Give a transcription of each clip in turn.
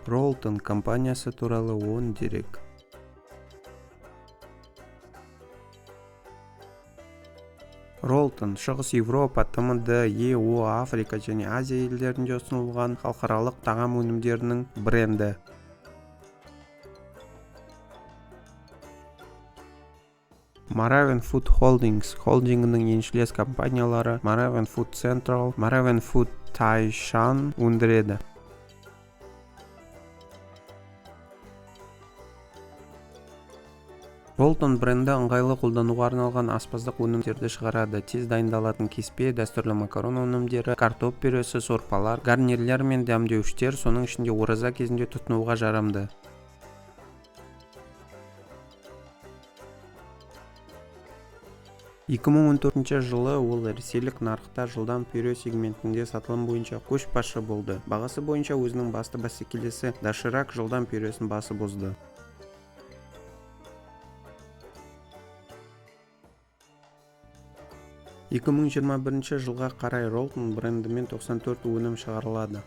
Ролтон компаниясы туралы 10 дерек. Ролтон Шығыс Европа, ТМД, ЕУ, Африка және Азия елдерінде ұсынылған халықаралық тағам өнімдерінің бренді. Moravian Food Holdings холдингінің еншілес компаниялары Moravian Food Central, Moravian Food Taishan өндіреді. Ролтон бренді ыңғайлы қолдануға арналған аспаздық өнімдерді шығарады. Тез дайындалатын кеспе, дәстүрлі макарон өнімдері, картоп пюресі, сорпалар, гарнирлер мен дәмдеуіштер, соның ішінде ораза кезінде тұтынуға жарамды. 2014 жылы ол ресейлік нарықта жылдам пюре сегментінде сатылым бойынша көшбасшы болды. Бағасы бойынша өзінің басты бәсекелесі Доширак жылдам пюресін басып озды. (2021 жылға қарай Ролтон брендімен 94 өнім шығарылады.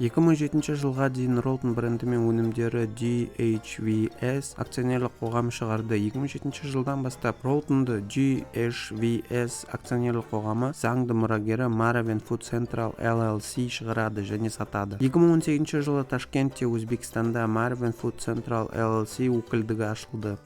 жылға дейін Ролтон брендімен өнімдері GHVS акционерлік қоғамы шығарды. 2007 жылдан бастап Ролтонды GHVS акционерлік қоғамы заңды мұрагері Moravian Food Central LLC шығарады және сатады. 2018 жылы Ташкентте, Өзбекстанда Moravian Food Central LLC өкілдігі ашылды.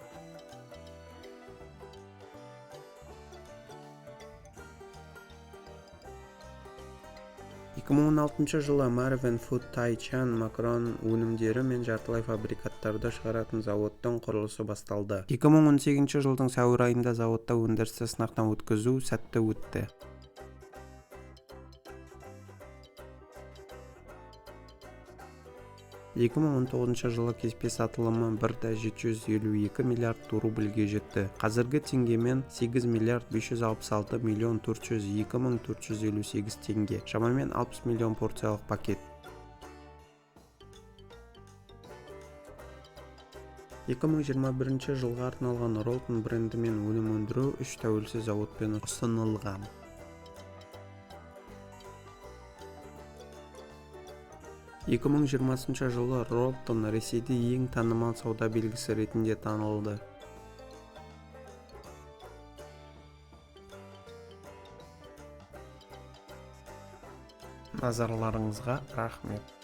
2016 жылы Moravian Food Taishan макарон өнімдері мен жартылай фабрикаттарды шығаратын зауыттың құрылысы басталды. 2018 жылдың сәуір айында зауытта өндірісті сынақтан өткізу сәтті өтті. 2019 жылы кеспе сатылымы 1,752 миллиард рубльге жетті. Қазіргі теңгемен 8 миллиард 566 миллион 402 мың 458 теңге. Шамамен 60 миллион порциялық пакет. 2021 жылға арналған Ролтон брендімен өнім өндіру 3 тәуелсіз зауытпен ұсынылған. 2020 жылы Ролтон Ресейде ең танымал сауда белгісі ретінде танылды. Назарларыңызға рахмет.